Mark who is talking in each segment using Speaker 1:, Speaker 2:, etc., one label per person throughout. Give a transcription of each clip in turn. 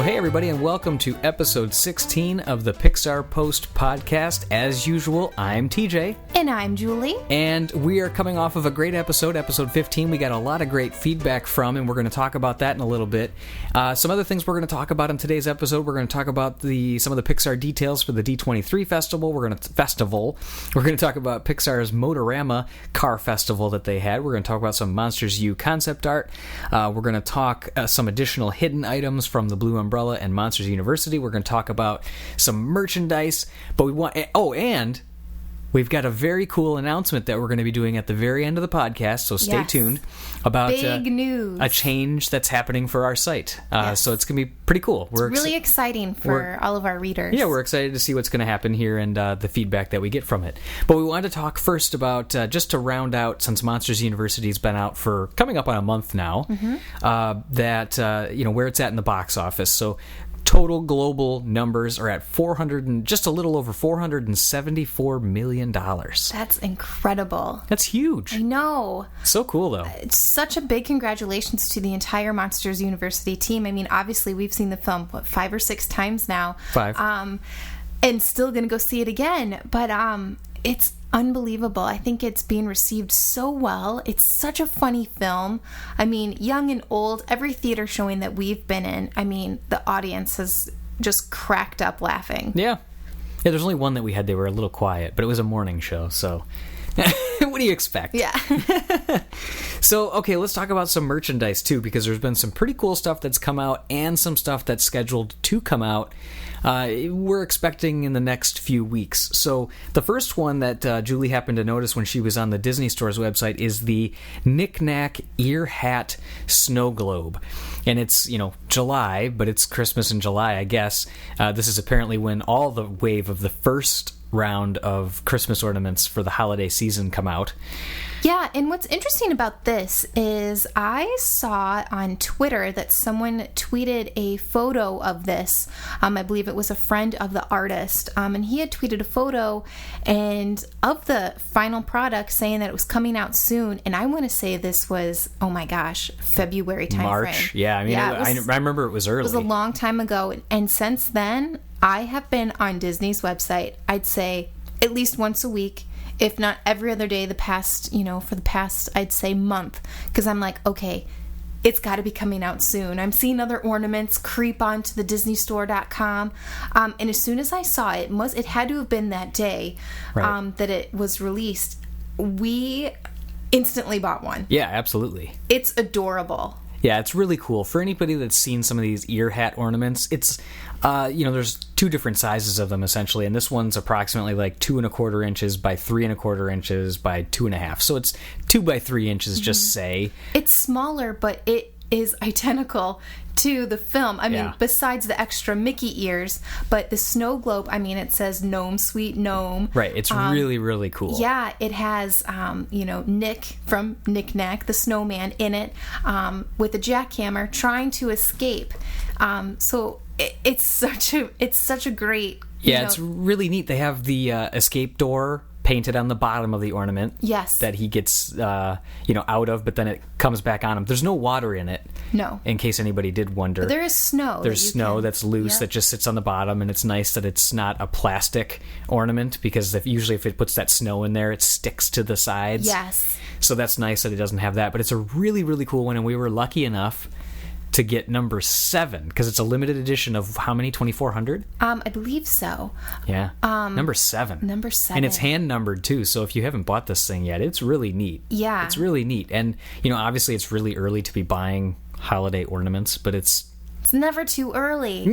Speaker 1: Well, hey everybody, and welcome to episode 16 of the Pixar Post Podcast. As usual, I'm TJ.
Speaker 2: And I'm Julie.
Speaker 1: And we are coming off of a great episode 15. We got a lot of great feedback from, and we're going to talk about that in a little bit. Some other things we're going to talk about in today's episode. We're going to talk about some of the Pixar details for the D23 festival. We're going to talk about Pixar's Motorama car festival that they had. We're going to talk about some Monsters U concept art. We're going to talk some additional hidden items from the Blue Umbrella and Monsters University. We're going to talk about some merchandise, but and we've got a very cool announcement that we're going to be doing at the very end of the podcast, so stay tuned about
Speaker 2: big news,
Speaker 1: a change that's happening for our site. So it's going to be pretty cool.
Speaker 2: It's really exciting for all of our readers.
Speaker 1: Yeah, we're excited to see what's going to happen here and the feedback that we get from it. But we wanted to talk first about, just to round out, since Monsters University's been out for coming up on a month now, where it's at in the box office. So total global numbers are at just a little over $474 million.
Speaker 2: That's incredible.
Speaker 1: That's huge.
Speaker 2: I know.
Speaker 1: So cool, though.
Speaker 2: It's such a big congratulations to the entire Monsters University team. I mean, obviously, we've seen the film, 5 or 6 times now.
Speaker 1: 5.
Speaker 2: And still going to go see it again. But it's unbelievable. I think it's being received so well. It's such a funny film. I mean, young and old, every theater showing that we've been in, I mean, the audience has just cracked up laughing.
Speaker 1: Yeah, there's only one that we had. They were a little quiet, but it was a morning show, so what do you expect?
Speaker 2: Yeah.
Speaker 1: So, okay, let's talk about some merchandise, too, because there's been some pretty cool stuff that's come out and some stuff that's scheduled to come out. We're expecting in the next few weeks. So the first one that Julie happened to notice when she was on the Disney Store's website is the Knick Knack Ear Hat Snow Globe. And it's, July, but it's Christmas in July, I guess. This is apparently when all the wave of the first round of Christmas ornaments for the holiday season come out.
Speaker 2: Yeah, and what's interesting about this is I saw on Twitter that someone tweeted a photo of this. I believe it was a friend of the artist, and he had tweeted a photo and of the final product saying that it was coming out soon. And I want to say this was, oh my gosh, February timeframe.
Speaker 1: March, yeah. I mean, I remember it was early.
Speaker 2: It was a long time ago, and since then, I have been on Disney's website, I'd say, at least once a week, if not every other day for the past, I'd say, month. Because I'm like, okay, it's got to be coming out soon. I'm seeing other ornaments creep onto the DisneyStore.com. And as soon as I saw it, it had to have been that day that it was released. We instantly bought one.
Speaker 1: Yeah, absolutely.
Speaker 2: It's adorable.
Speaker 1: Yeah, it's really cool. For anybody that's seen some of these ear hat ornaments, it's, there's 2 different sizes of them, essentially, and this one's approximately like 2 1/4 inches by 3 1/4 inches by 2 1/2. So it's 2 by 3 inches, just say. It's
Speaker 2: smaller, but it is identical to the film. I mean, besides the extra Mickey ears, but the snow globe, I mean, it says Gnome, Sweet Gnome.
Speaker 1: Right, it's really, really cool.
Speaker 2: Yeah, it has, Nick from Knick Knack, the snowman, in it, with a jackhammer trying to escape. So it's such a great...
Speaker 1: it's really neat. They have the escape door painted on the bottom of the ornament.
Speaker 2: Yes.
Speaker 1: That he gets, out of, but then it comes back on him. There's no water in it.
Speaker 2: No.
Speaker 1: In case anybody did wonder.
Speaker 2: But there is snow.
Speaker 1: There's snow that's loose that just sits on the bottom, and it's nice that it's not a plastic ornament, because usually if it puts that snow in there, it sticks to the sides.
Speaker 2: Yes.
Speaker 1: So that's nice that it doesn't have that. But it's a really, really cool one, and we were lucky enough to get number 7, because it's a limited edition of how many? 2,400?
Speaker 2: I believe so.
Speaker 1: Yeah. Number 7.
Speaker 2: Number 7.
Speaker 1: And it's hand numbered too, so if you haven't bought this thing yet, it's really neat.
Speaker 2: Yeah.
Speaker 1: It's really neat. And, obviously it's really early to be buying holiday ornaments, but it's
Speaker 2: never too early.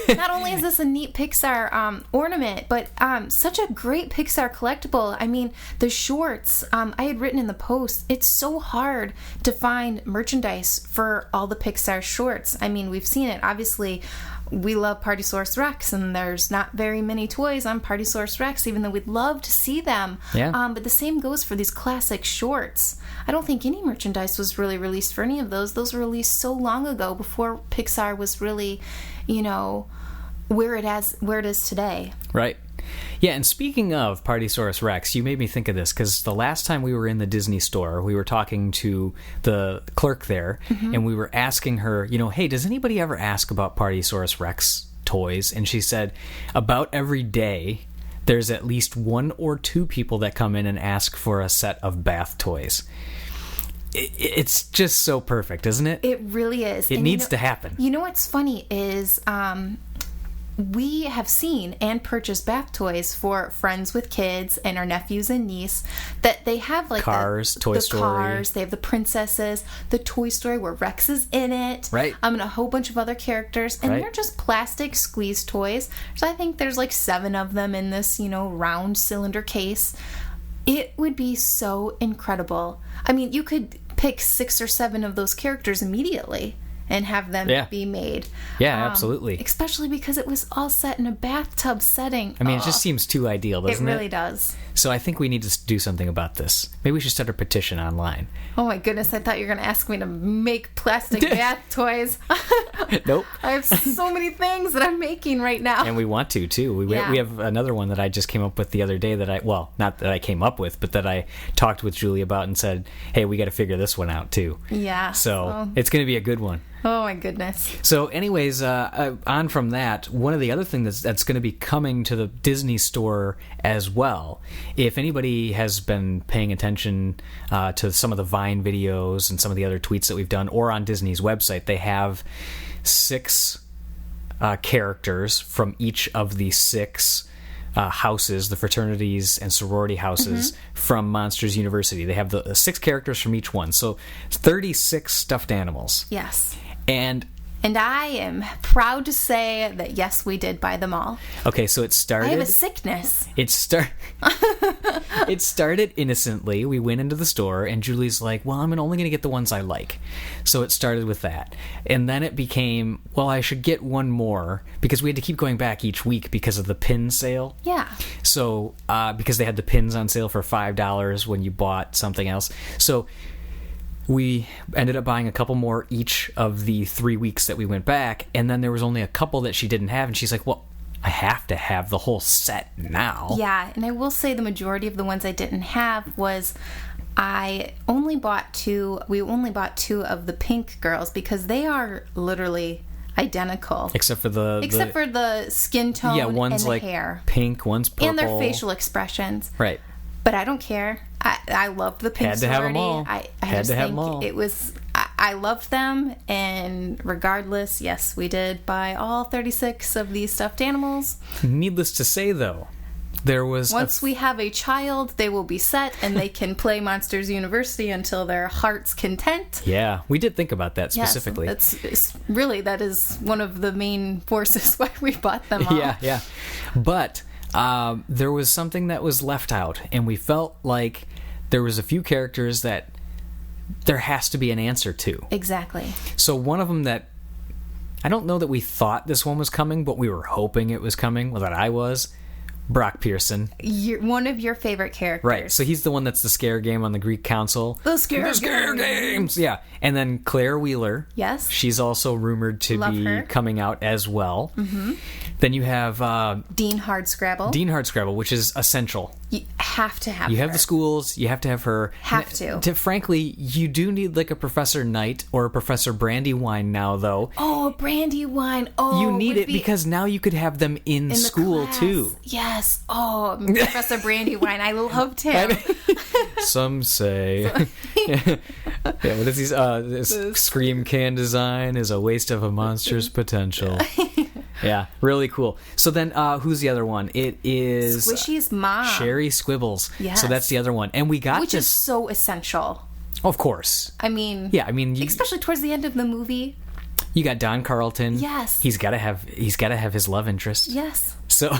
Speaker 2: Not only is this a neat Pixar ornament, but such a great Pixar collectible. I mean, the shorts, I had written in the post, it's so hard to find merchandise for all the Pixar shorts. I mean, we've seen it. Obviously, we love Partysaurus Rex, and there's not very many toys on Partysaurus Rex, even though we'd love to see them.
Speaker 1: Yeah.
Speaker 2: But the same goes for these classic shorts. I don't think any merchandise was really released for any of those. Those were released so long ago, before Pixar was really, where it is today.
Speaker 1: Right. Yeah, and speaking of Partysaurus Rex, you made me think of this, because the last time we were in the Disney store, we were talking to the clerk there, and we were asking her, hey, does anybody ever ask about Partysaurus Rex toys? And she said, about every day, there's at least 1 or 2 people that come in and ask for a set of bath toys. It's just so perfect, isn't it?
Speaker 2: It really is.
Speaker 1: It needs to happen.
Speaker 2: You know what's funny is we have seen and purchased bath toys for friends with kids and our nephews and niece, that they have like
Speaker 1: Cars, Toy Story.
Speaker 2: Cars, they have the princesses, the Toy Story where Rex is in it.
Speaker 1: Right.
Speaker 2: And a whole bunch of other characters. And
Speaker 1: Right.
Speaker 2: they're just plastic squeeze toys. So I think there's like 7 of them in this, round cylinder case. It would be so incredible. I mean, you could pick 6 or 7 of those characters immediately and have them be made.
Speaker 1: Yeah, absolutely.
Speaker 2: Especially because it was all set in a bathtub setting.
Speaker 1: I mean, it just seems too ideal, doesn't it?
Speaker 2: It really does.
Speaker 1: So I think we need to do something about this. Maybe we should start a petition online.
Speaker 2: Oh my goodness, I thought you were going to ask me to make plastic bath toys.
Speaker 1: Nope.
Speaker 2: I have so many things that I'm making right now.
Speaker 1: And we want to, too. We have another one that I just came up with the other day not that I came up with, but that I talked with Julie about and said, hey, we got to figure this one out, too.
Speaker 2: Yeah.
Speaker 1: So it's going to be a good one.
Speaker 2: Oh my goodness.
Speaker 1: So anyways, on from that, one of the other things that's going to be coming to the Disney store as well, if anybody has been paying attention to some of the Vine videos and some of the other tweets that we've done, or on Disney's website, they have 6 characters from each of the 6 houses, the fraternities and sorority houses from Monsters University. They have the 6 characters from each one. So 36 stuffed animals.
Speaker 2: Yes.
Speaker 1: And
Speaker 2: I am proud to say that, yes, we did buy them all.
Speaker 1: Okay, so it started...
Speaker 2: I have a sickness.
Speaker 1: It started innocently. We went into the store, and Julie's like, well, I'm only going to get the ones I like. So it started with that. And then it became, well, I should get one more, because we had to keep going back each week because of the pin sale.
Speaker 2: Yeah.
Speaker 1: So, because they had the pins on sale for $5 when you bought something else. So... we ended up buying a couple more each of the 3 weeks that we went back, and then there was only a couple that she didn't have, and she's like, well, I have to have the whole set now.
Speaker 2: Yeah, and I will say the majority of the ones I didn't have was I only bought 2. We only bought 2 of the pink girls because they are literally identical.
Speaker 1: Except for the
Speaker 2: skin tone
Speaker 1: one's
Speaker 2: and the
Speaker 1: like
Speaker 2: hair.
Speaker 1: Pink, one's purple.
Speaker 2: And their facial expressions.
Speaker 1: Right.
Speaker 2: But I don't care. I loved the pink
Speaker 1: Had to
Speaker 2: sorority.
Speaker 1: have them all.
Speaker 2: I
Speaker 1: Had
Speaker 2: just
Speaker 1: to have
Speaker 2: think
Speaker 1: them all.
Speaker 2: it was... I loved them, and regardless, yes, we did buy all 36 of these stuffed animals.
Speaker 1: Needless to say, though, there was...
Speaker 2: Once we have a child, they will be set, and they can play Monsters University until their heart's content.
Speaker 1: Yeah, we did think about that specifically.
Speaker 2: Yes, that is one of the main forces why we bought them all.
Speaker 1: Yeah. But there was something that was left out, and we felt like there was a few characters that there has to be an answer to.
Speaker 2: Exactly.
Speaker 1: So one of them that I don't know that we thought this one was coming, but we were hoping it was coming, well, that I was, Brock Pearson.
Speaker 2: One of your favorite characters.
Speaker 1: Right, so he's the one that's the scare game on the Greek Council.
Speaker 2: The scare
Speaker 1: games! Yeah, and then Claire Wheeler.
Speaker 2: Yes.
Speaker 1: She's also rumored to
Speaker 2: Love
Speaker 1: be
Speaker 2: her.
Speaker 1: coming out as well. Mm-hmm. Then you have...
Speaker 2: Dean Hardscrabble.
Speaker 1: Dean Hardscrabble, which is essential.
Speaker 2: You have to have
Speaker 1: You
Speaker 2: her.
Speaker 1: have the schools, you have to have her.
Speaker 2: Have to.
Speaker 1: Frankly, you do need like a Professor Knight or a Professor Brandywine now, though.
Speaker 2: Oh, Brandywine. Oh,
Speaker 1: you need it because now you could have them in school,
Speaker 2: class.
Speaker 1: too.
Speaker 2: Yes. Oh, Professor Brandywine. I loved him.
Speaker 1: Some say. Yeah, what is these? This Scream can design is a waste of a monster's potential. Yeah, really cool. So then, who's the other one? It is
Speaker 2: Squishy's mom,
Speaker 1: Sherry Squibbles.
Speaker 2: Yes.
Speaker 1: So that's the other one, and we got
Speaker 2: which
Speaker 1: this.
Speaker 2: is so essential.
Speaker 1: Of course.
Speaker 2: I mean,
Speaker 1: yeah. I mean,
Speaker 2: especially towards the end of the movie.
Speaker 1: You got Don Carlton.
Speaker 2: Yes.
Speaker 1: He's got to have his love interest.
Speaker 2: Yes.
Speaker 1: So,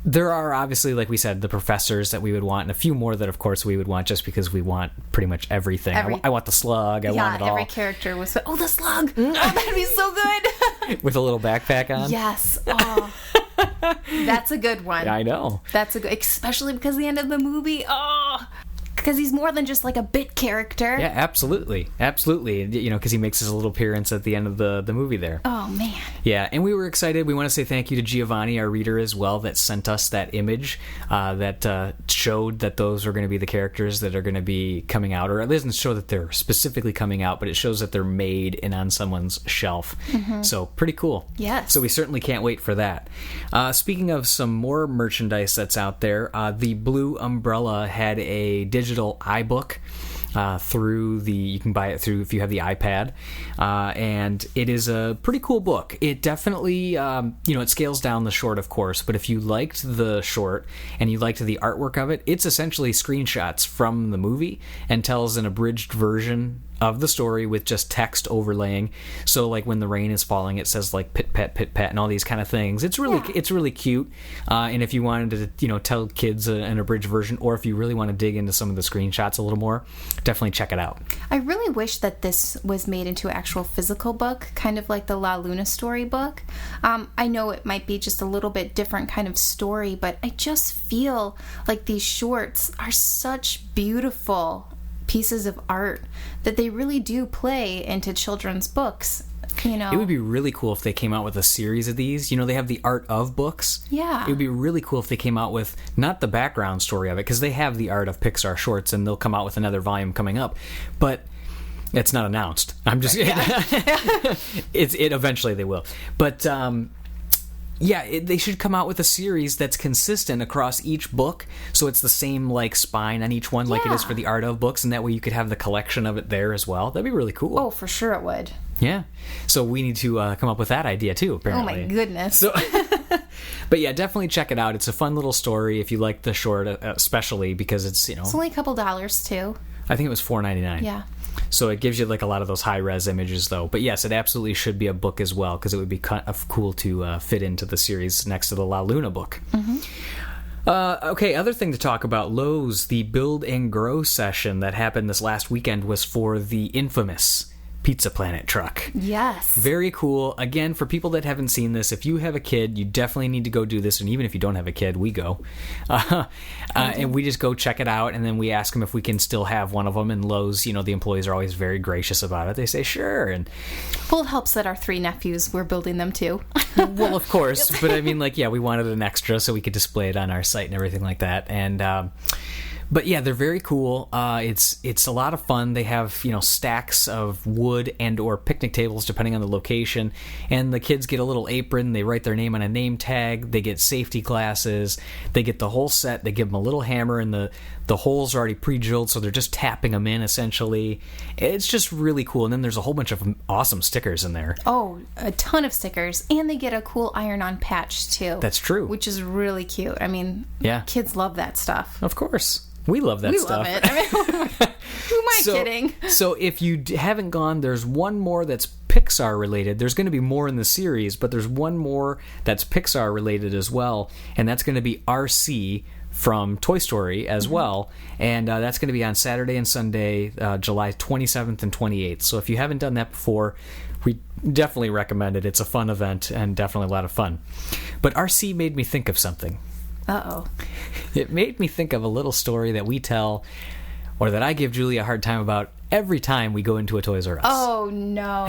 Speaker 1: there are obviously, like we said, the professors that we would want, and a few more that, of course, we would want just because we want pretty much everything. I want the slug. I want it all.
Speaker 2: Every character was... Oh, the slug! Oh, that'd be so good!
Speaker 1: With a little backpack on?
Speaker 2: Yes. Oh. That's a good one.
Speaker 1: Yeah, I know.
Speaker 2: That's a good... Especially because the end of the movie... Oh! because he's more than just like a bit character.
Speaker 1: Yeah, absolutely. Because he makes his little appearance at the end of the movie there.
Speaker 2: Oh, man.
Speaker 1: Yeah, and we were excited. We want to say thank you to Giovanni, our reader, as well, that sent us that image that showed that those are going to be the characters that are going to be coming out. Or it doesn't show that they're specifically coming out, but it shows that they're made and on someone's shelf. Mm-hmm. So pretty cool.
Speaker 2: Yes.
Speaker 1: So we certainly can't wait for that. Speaking of some more merchandise that's out there, the Blue Umbrella had a digital iBook. You can buy it through if you have the iPad, and it is a pretty cool book. It definitely, it scales down the short, of course, but if you liked the short and you liked the artwork of it, it's essentially screenshots from the movie and tells an abridged version of the story with just text overlaying. So like when the rain is falling, it says like pit pat and all these kind of things. It's really cute. And if you wanted to tell kids an abridged version, or if you really want to dig into some of the screenshots a little more, definitely check it out.
Speaker 2: I really wish that this was made into an actual physical book, kind of like the La Luna storybook. I know it might be just a little bit different kind of story, but I just feel like these shorts are such beautiful pieces of art that they really do play into children's books.
Speaker 1: It would be really cool if they came out with a series of these. They have the art of books.
Speaker 2: Yeah.
Speaker 1: It would be really cool if they came out with not the background story of it, because they have the art of Pixar shorts and they'll come out with another volume coming up. But it's not announced. I'm just kidding. Yeah. It eventually they will. But they should come out with a series that's consistent across each book, so it's the same like spine on each one, like it is for the art of books, and that way you could have the collection of it there as well. That'd be really cool.
Speaker 2: Oh, for sure it would.
Speaker 1: Yeah. So we need to come up with that idea too, apparently.
Speaker 2: Oh my goodness.
Speaker 1: So, but yeah, definitely check it out. It's a fun little story if you like the short, especially because it's
Speaker 2: It's only a couple dollars too.
Speaker 1: I think it was $4.99.
Speaker 2: Yeah.
Speaker 1: So it gives you like a lot of those high-res images, though. But yes, it absolutely should be a book as well, because it would be kind of cool to fit into the series next to the La Luna book. Mm-hmm. Okay, other thing to talk about, Lowe's, the Build and Grow session that happened this last weekend was for the infamous Pizza Planet truck.
Speaker 2: Yes.
Speaker 1: Very cool. Again, for people that haven't seen this, if you have a kid, you definitely need to go do this. And even if you don't have a kid, we go. And we just go check it out. And then we ask them if we can still have one of them. And Lowe's, the employees are always very gracious about it. They say, sure. And
Speaker 2: well, it helps that our 3 nephews were building them too.
Speaker 1: Well, of course. But I mean, we wanted an extra so we could display it on our site and everything like that. And, but yeah, they're very cool. It's a lot of fun. They have stacks of wood and or picnic tables depending on the location, and the kids get a little apron. They write their name on a name tag. They get safety glasses. They get the whole set. They give them a little hammer, and the holes are already pre-drilled, so they're just tapping them in essentially. It's just really cool. And then there's a whole bunch of awesome stickers in there.
Speaker 2: Oh, a ton of stickers, and they get a cool iron-on patch too.
Speaker 1: That's true.
Speaker 2: Which is really cute. I mean, kids love that stuff.
Speaker 1: Of course. We love that stuff.
Speaker 2: We love it. I mean, who am I kidding?
Speaker 1: So if you haven't gone, there's one more that's Pixar related. There's going to be more in the series, but there's one more that's Pixar related as well, and that's going to be RC from Toy Story as well, and that's going to be on Saturday and Sunday, July 27th and 28th. So if you haven't done that before, we definitely recommend it. It's a fun event and definitely a lot of fun. But RC made me think of something.
Speaker 2: Uh-oh.
Speaker 1: It made me think of a little story that we tell, or that I give Julie a hard time about every time we go into a Toys R Us.
Speaker 2: Oh, no.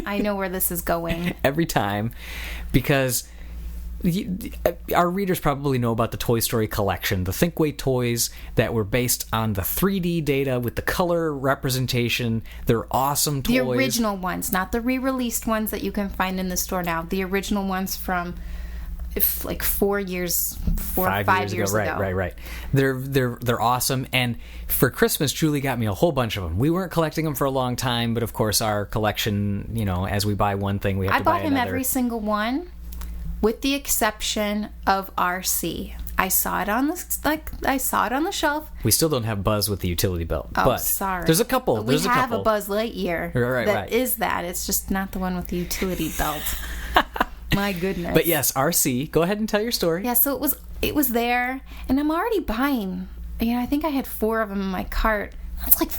Speaker 2: I know where this is going.
Speaker 1: Every time, because our readers probably know about the Toy Story collection, the Thinkway toys that were based on the 3D data with the color representation. They're awesome toys.
Speaker 2: The original ones, not the re-released ones that you can find in the store now. The original ones from... like 4 years, 4 or 5 years ago.
Speaker 1: Right. They're awesome. And for Christmas, Julie got me a whole bunch of them. We weren't collecting them for a long time, but of course our collection, as we buy one thing, we have to buy another.
Speaker 2: I bought him every single one, with the exception of RC. I saw it on the shelf.
Speaker 1: We still don't have Buzz with the utility belt.
Speaker 2: Oh,
Speaker 1: but
Speaker 2: sorry.
Speaker 1: There's a couple.
Speaker 2: We have a Buzz Lightyear.
Speaker 1: Right.
Speaker 2: Is that. It's just not the one with the utility belt. My goodness.
Speaker 1: But yes, RC. Go ahead and tell your story.
Speaker 2: Yeah, so it was there, and I'm already buying. I think I had 4 of them in my cart. That's like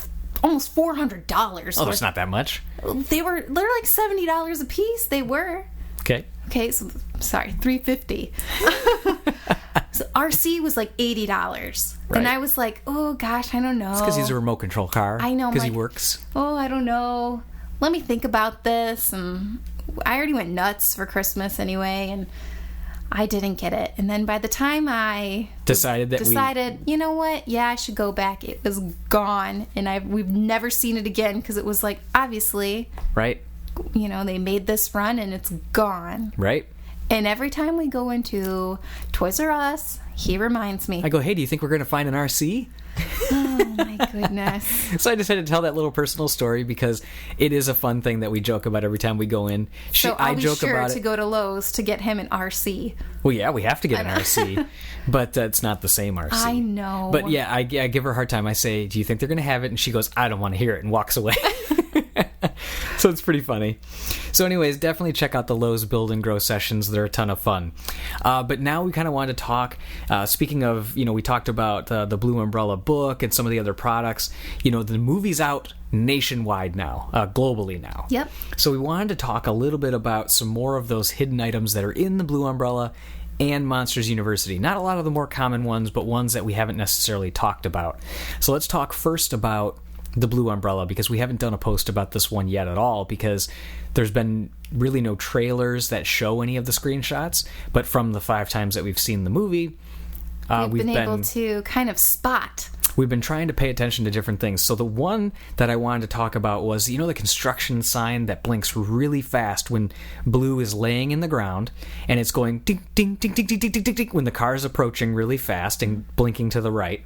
Speaker 2: almost $400.
Speaker 1: Oh, it's not that much.
Speaker 2: They're like $70 a piece. They were.
Speaker 1: Okay,
Speaker 2: so sorry, $350. So RC was like $80.
Speaker 1: Right.
Speaker 2: And I was like, oh gosh, I don't know.
Speaker 1: It's because he's a remote control car.
Speaker 2: I know.
Speaker 1: Because he works.
Speaker 2: Oh, I don't know. Let me think about this. And I already went nuts for Christmas anyway, and I didn't get it. And then by the time I decided, you know what? Yeah, I should go back. It was gone, and we've never seen it again because it was like, obviously,
Speaker 1: right.
Speaker 2: You know, they made this run and it's gone.
Speaker 1: Right.
Speaker 2: And every time we go into Toys R Us, he reminds me.
Speaker 1: I go, hey, do you think we're going to find an RC?
Speaker 2: Oh, my goodness.
Speaker 1: So I decided to tell that little personal story because it is a fun thing that we joke about every time we go in.
Speaker 2: I'll be sure to go to Lowe's to get him an RC.
Speaker 1: Well, yeah, we have to get an RC, but it's not the same RC.
Speaker 2: I know.
Speaker 1: But yeah, I give her a hard time. I say, do you think they're going to have it? And she goes, I don't want to hear it, and walks away. So it's pretty funny. So anyways, definitely check out the Lowe's Build and Grow sessions. They're a ton of fun. But now we kind of want to talk, speaking of, we talked about the Blue Umbrella book and some of the other products. The movie's out nationwide now, globally now.
Speaker 2: Yep.
Speaker 1: So we wanted to talk a little bit about some more of those hidden items that are in the Blue Umbrella and Monsters University. Not a lot of the more common ones, but ones that we haven't necessarily talked about. So let's talk first about the Blue Umbrella, because we haven't done a post about this one yet at all, because there's been really no trailers that show any of the screenshots, but from the 5 times that we've seen the movie,
Speaker 2: we've been able to kind of spot.
Speaker 1: We've been trying to pay attention to different things. So the one that I wanted to talk about was, the construction sign that blinks really fast when Blue is laying in the ground, and it's going ding, ding, ding, ding, ding, ding, ding, ding, ding, when the car is approaching really fast and blinking to the right.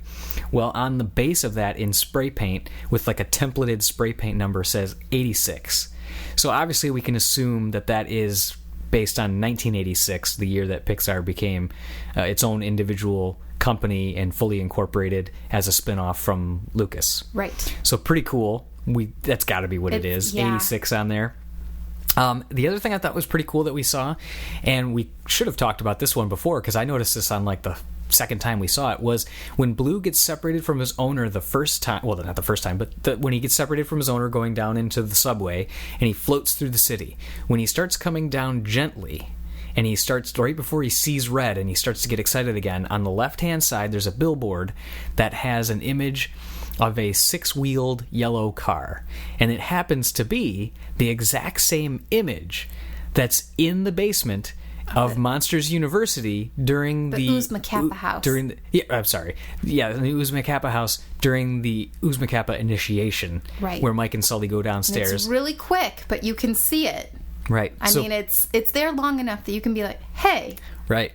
Speaker 1: Well, on the base of that in spray paint, with like a templated spray paint number, says 86. So obviously we can assume that is based on 1986, the year that Pixar became its own individual company and fully incorporated as a spin-off from Lucas.
Speaker 2: Right.
Speaker 1: So pretty cool. That's got to be what it is. Yeah. 86 on there. The other thing I thought was pretty cool that we saw, and we should have talked about this one before because I noticed this on like the second time we saw it, was when Blue gets separated from his owner the first time, well, not the first time, but when he gets separated from his owner going down into the subway and he floats through the city, when he starts coming down gently and he starts right before he sees red and he starts to get excited again, on the left-hand side there's a billboard that has an image of a 6-wheeled yellow car, and it happens to be the exact same image that's in the basement of Monsters University during the
Speaker 2: Uzma Kappa house.
Speaker 1: In the Uzma Kappa house during the Uzma Kappa initiation,
Speaker 2: right,
Speaker 1: where Mike and Sully go downstairs.
Speaker 2: And it's really quick, but you can see it.
Speaker 1: Right.
Speaker 2: I mean, it's there long enough that you can be like, hey.
Speaker 1: Right.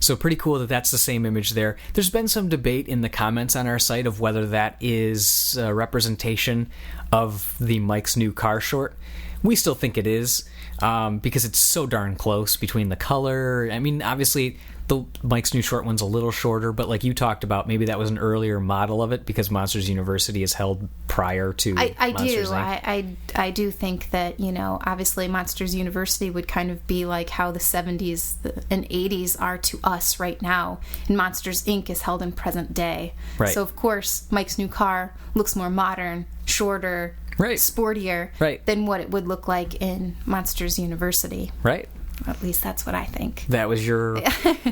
Speaker 1: So pretty cool that that's the same image there. There's been some debate in the comments on our site of whether that is a representation of the Mike's New Car short. We still think it is, because it's so darn close between the color. I mean, obviously, the Mike's New Short one's a little shorter, but like you talked about, maybe that was an earlier model of it because Monsters University is held prior to Monsters Inc.
Speaker 2: I do think that, obviously Monsters University would kind of be like how the 70s and 80s are to us right now, and Monsters Inc. is held in present day.
Speaker 1: Right.
Speaker 2: So, of course, Mike's New Car looks more modern, shorter,
Speaker 1: right,
Speaker 2: sportier,
Speaker 1: right, than
Speaker 2: what it would look like in Monsters University.
Speaker 1: Right.
Speaker 2: At least that's what I think.
Speaker 1: That was your,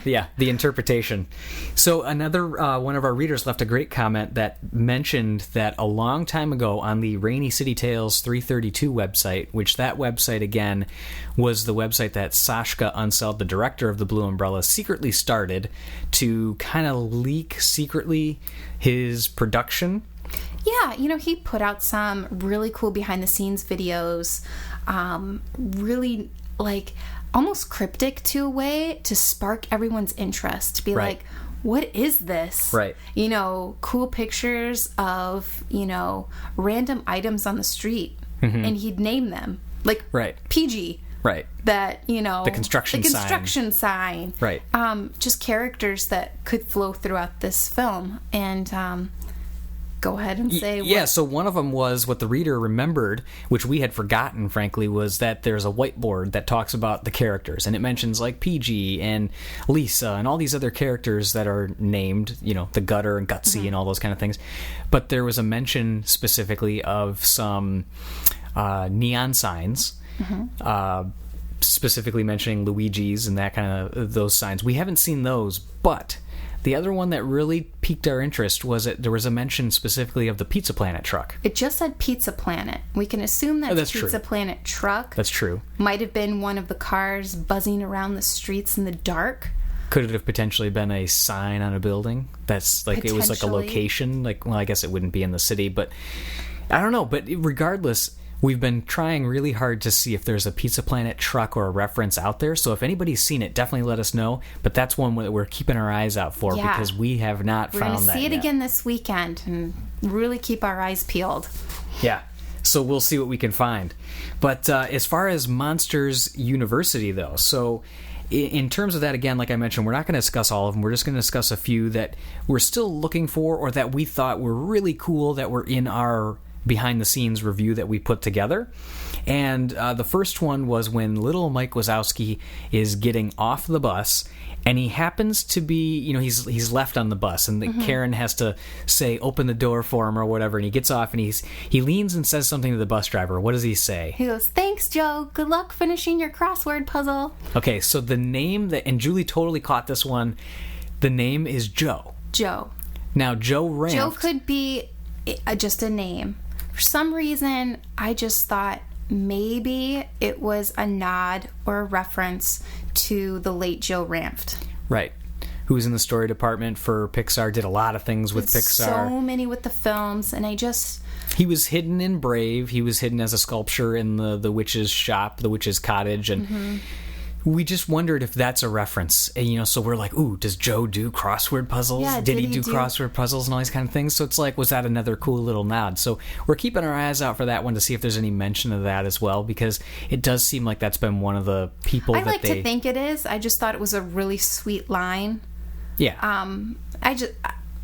Speaker 1: the interpretation. So another one of our readers left a great comment that mentioned that a long time ago on the Rainy City Tales 332 website, which that website, again, was the website that Sashka Unseld, the director of the Blue Umbrella, secretly started to kind of leak secretly his production.
Speaker 2: Yeah, he put out some really cool behind-the-scenes videos, really, almost cryptic to a way to spark everyone's interest. To be
Speaker 1: right,
Speaker 2: like, what is this?
Speaker 1: Right.
Speaker 2: Cool pictures of, random items on the street. Mm-hmm. And he'd name them.
Speaker 1: Right.
Speaker 2: PG.
Speaker 1: Right.
Speaker 2: That,
Speaker 1: the construction
Speaker 2: sign.
Speaker 1: Right.
Speaker 2: Just characters that could flow throughout this film. And, go ahead and say
Speaker 1: what. So one of them was what the reader remembered, which we had forgotten, frankly, was that there's a whiteboard that talks about the characters, and it mentions like PG and Lisa and all these other characters that are named, the Gutter and Gutsy, mm-hmm, and all those kind of things. But there was a mention specifically of some neon signs, mm-hmm, specifically mentioning Luigi's and that kind of those signs. We haven't seen those, but The other one that really piqued our interest was that there was a mention specifically of the Pizza Planet truck.
Speaker 2: It just said Pizza Planet. We can assume that's Pizza
Speaker 1: true.
Speaker 2: Planet truck.
Speaker 1: That's true.
Speaker 2: Might have been one of the cars buzzing around the streets in the dark.
Speaker 1: Could it have potentially been a sign on a building? That's like, it was like a location. Like, well, I guess it wouldn't be in the city, but I don't know. But regardless, we've been trying really hard to see if there's a Pizza Planet truck or a reference out there. So if anybody's seen it, definitely let us know. But that's one that we're keeping our eyes out for because we have not found that yet. We're going to see it
Speaker 2: again this weekend and really keep our eyes peeled.
Speaker 1: Yeah. So we'll see what we can find. But as far as Monsters University, though, so in terms of that, again, like I mentioned, we're not going to discuss all of them. We're just going to discuss a few that we're still looking for or that we thought were really cool that were in our behind-the-scenes review that we put together. And the first one was when little Mike Wazowski is getting off the bus, and he happens to be, he's left on the bus, and Karen has to say, open the door for him or whatever, and he gets off, and he leans and says something to the bus driver. What does he say?
Speaker 2: He goes, "Thanks, Joe. Good luck finishing your crossword puzzle."
Speaker 1: Okay, so the name and Julie totally caught this one, the name is Joe.
Speaker 2: Joe.
Speaker 1: Now, Joe Ranft.
Speaker 2: Joe could be just a name. For some reason, I just thought maybe it was a nod or a reference to the late Joe Ranft.
Speaker 1: Right. Who was in the story department for Pixar, did a lot of things with Pixar.
Speaker 2: So many with the films, and
Speaker 1: He was hidden in Brave. He was hidden as a sculpture in the witch's shop, the witch's cottage, and we just wondered if that's a reference. And, so we're like, ooh, does Joe do crossword puzzles?
Speaker 2: Yeah,
Speaker 1: did he do crossword puzzles and all these kind of things? So it's like, was that another cool little nod? So we're keeping our eyes out for that one to see if there's any mention of that as well, because it does seem like that's been one of the people
Speaker 2: I like to think it is. I just thought it was a really sweet line.
Speaker 1: Yeah.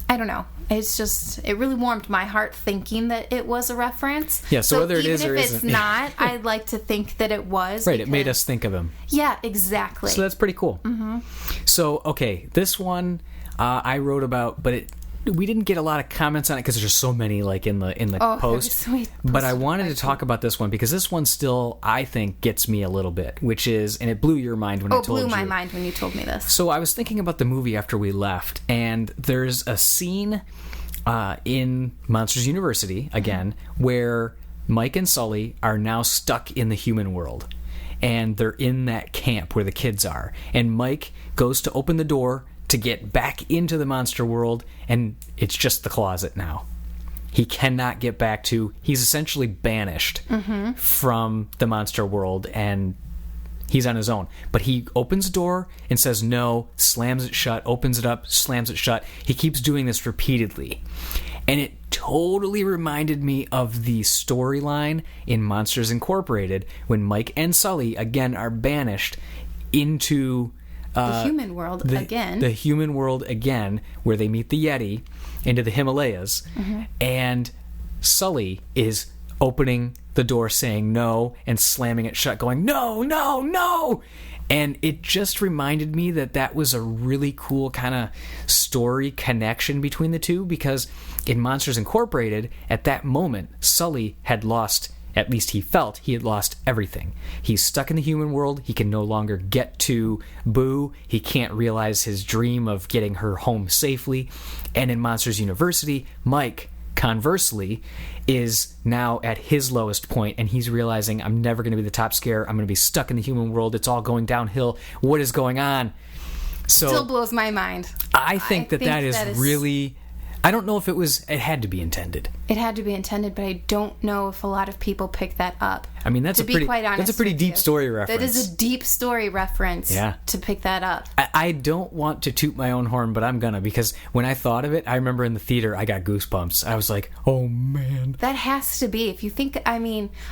Speaker 2: I don't know. It really warmed my heart thinking that it was a reference.
Speaker 1: Yeah, so whether it is or isn't.
Speaker 2: Even if it's not, I'd like to think that it was.
Speaker 1: Right, it made us think of him.
Speaker 2: Yeah, exactly.
Speaker 1: So that's pretty cool. Mm-hmm. So, okay, this one I wrote about, but we didn't get a lot of comments on it because there's just so many like in the post.
Speaker 2: Sweet.
Speaker 1: But I wanted to talk about this one because this one still, I think, gets me a little bit, which is, and it blew your mind when I told you.
Speaker 2: It blew my mind when you told me this.
Speaker 1: So I was thinking about the movie after we left, and there's a scene in Monsters University, again, where Mike and Sully are now stuck in the human world. And they're in that camp where the kids are. And Mike goes to open the door to get back into the monster world, and it's just the closet now. He cannot get back to... He's essentially banished from the monster world, and he's on his own. But he opens the door and says no, slams it shut, opens it up, slams it shut. He keeps doing this repeatedly. And it totally reminded me of the storyline in Monsters Incorporated when Mike and Sully, again, are banished into...
Speaker 2: the human world again.
Speaker 1: The human world again, where they meet the Yeti into the Himalayas. And Sully is opening the door saying no and slamming it shut, going, no, no, no. And it just reminded me that was a really cool kind of story connection between the two, because in Monsters Incorporated, at that moment, Sully had lost... At least he felt he had lost everything. He's stuck in the human world. He can no longer get to Boo. He can't realize his dream of getting her home safely. And in Monsters University, Mike, conversely, is now at his lowest point, and he's realizing, I'm never going to be the top scare. I'm going to be stuck in the human world. It's all going downhill. What is going on? So
Speaker 2: still blows my mind.
Speaker 1: I think that is really... I don't know if it had to be intended.
Speaker 2: It had to be intended, but I don't know if a lot of people pick that up.
Speaker 1: I mean, that's a pretty deep story reference.
Speaker 2: That is a deep story reference to pick that up.
Speaker 1: I don't want to toot my own horn, but I'm gonna, because when I thought of it, I remember in the theater, I got goosebumps. I was like, oh man.
Speaker 2: That has to be. If you think, I